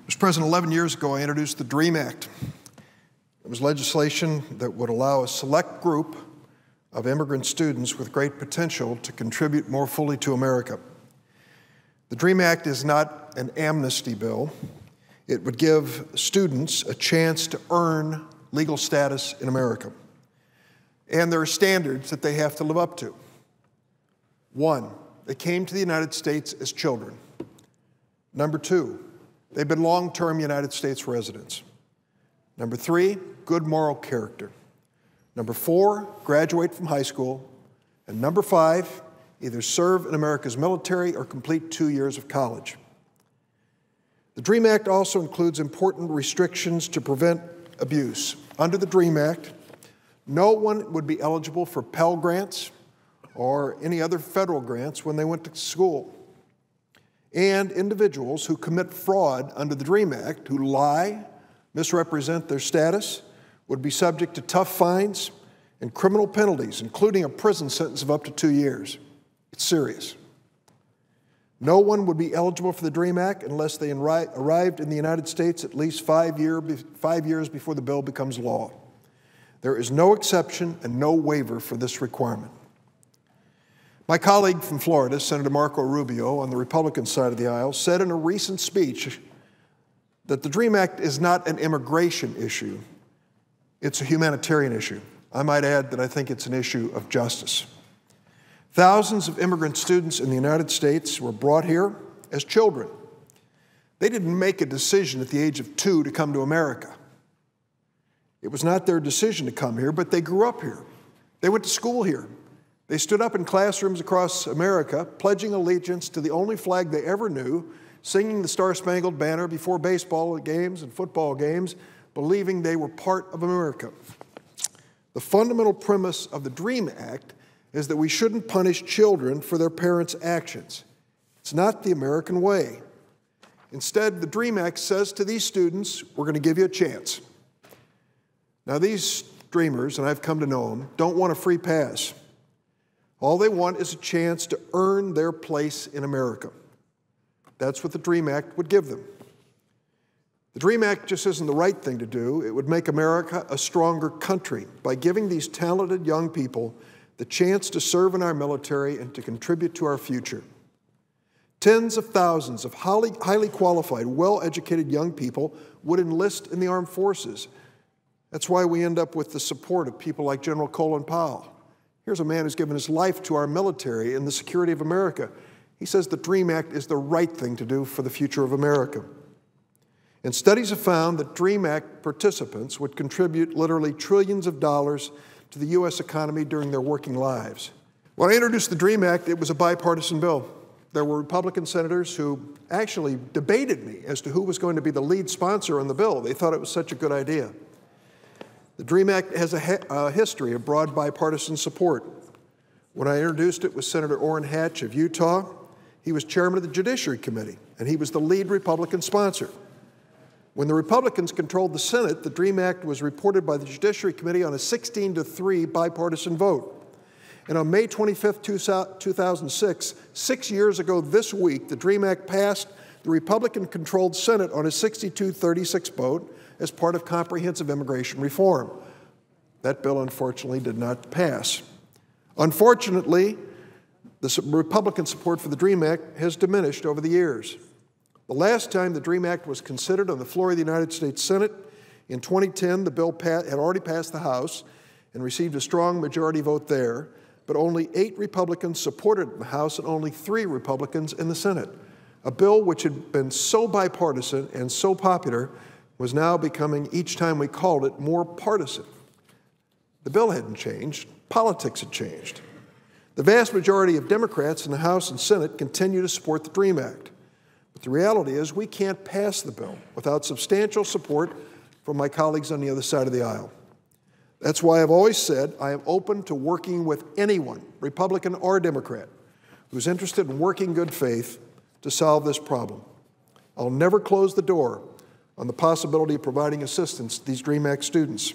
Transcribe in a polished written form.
Mr. President, 11 years ago, I introduced the DREAM Act. It was legislation that would allow a select group of immigrant students with great potential to contribute more fully to America. The DREAM Act is not an amnesty bill. It would give students a chance to earn legal status in America. And there are standards that they have to live up to. One, they came to the United States as children. Number two, they've been long-term United States residents. Number three, good moral character. Number four, graduate from high school. And number five, either serve in America's military or complete 2 years of college. The DREAM Act also includes important restrictions to prevent abuse. Under the DREAM Act, no one would be eligible for Pell Grants or any other federal grants when they went to school. And individuals who commit fraud under the DREAM Act, who lie, misrepresent their status, would be subject to tough fines and criminal penalties, including a prison sentence of up to 2 years. It's serious. No one would be eligible for the DREAM Act unless they arrived in the United States at least 5 years before the bill becomes law. There is no exception and no waiver for this requirement. My colleague from Florida, Senator Marco Rubio, on the Republican side of the aisle, said in a recent speech that the DREAM Act is not an immigration issue. It's a humanitarian issue. I might add that I think it's an issue of justice. Thousands of immigrant students in the United States were brought here as children. They didn't make a decision at the age of 2 to come to America. It was not their decision to come here, but they grew up here. They went to school here. They stood up in classrooms across America, pledging allegiance to the only flag they ever knew, singing the Star-Spangled Banner before baseball games and football games, believing they were part of America. The fundamental premise of the DREAM Act is that we shouldn't punish children for their parents' actions. It's not the American way. Instead, the DREAM Act says to these students, we're going to give you a chance. Now, these dreamers, and I've come to know them, don't want a free pass. All they want is a chance to earn their place in America. That's what the DREAM Act would give them. The DREAM Act just isn't the right thing to do. It would make America a stronger country by giving these talented young people the chance to serve in our military and to contribute to our future. Tens of thousands of highly qualified, well-educated young people would enlist in the armed forces. That's why we end up with the support of people like General Colin Powell. Here's a man who's given his life to our military and the security of America. He says the DREAM Act is the right thing to do for the future of America. And studies have found that DREAM Act participants would contribute literally trillions of dollars to the U.S. economy during their working lives. When I introduced the DREAM Act, it was a bipartisan bill. There were Republican senators who actually debated me as to who was going to be the lead sponsor on the bill. They thought it was such a good idea. The DREAM Act has a history of broad bipartisan support. When I introduced it with Senator Orrin Hatch of Utah, he was chairman of the Judiciary Committee, and he was the lead Republican sponsor. When the Republicans controlled the Senate, the DREAM Act was reported by the Judiciary Committee on a 16-3 bipartisan vote. And on May 25, 2006, 6 years ago this week, the DREAM Act passed the Republican-controlled Senate on a 62-36 vote as part of comprehensive immigration reform. That bill, unfortunately, did not pass. Unfortunately, the Republican support for the DREAM Act has diminished over the years. The last time the DREAM Act was considered on the floor of the United States Senate, in 2010, the bill had already passed the House and received a strong majority vote there, but only 8 Republicans supported it in the House and only 3 Republicans in the Senate. A bill which had been so bipartisan and so popular was now becoming, each time we called it, more partisan. The bill hadn't changed. Politics had changed. The vast majority of Democrats in the House and Senate continue to support the DREAM Act. But the reality is we can't pass the bill without substantial support from my colleagues on the other side of the aisle. That's why I've always said I am open to working with anyone, Republican or Democrat, who's interested in working good faith to solve this problem. I'll never close the door on the possibility of providing assistance to these DREAM Act students.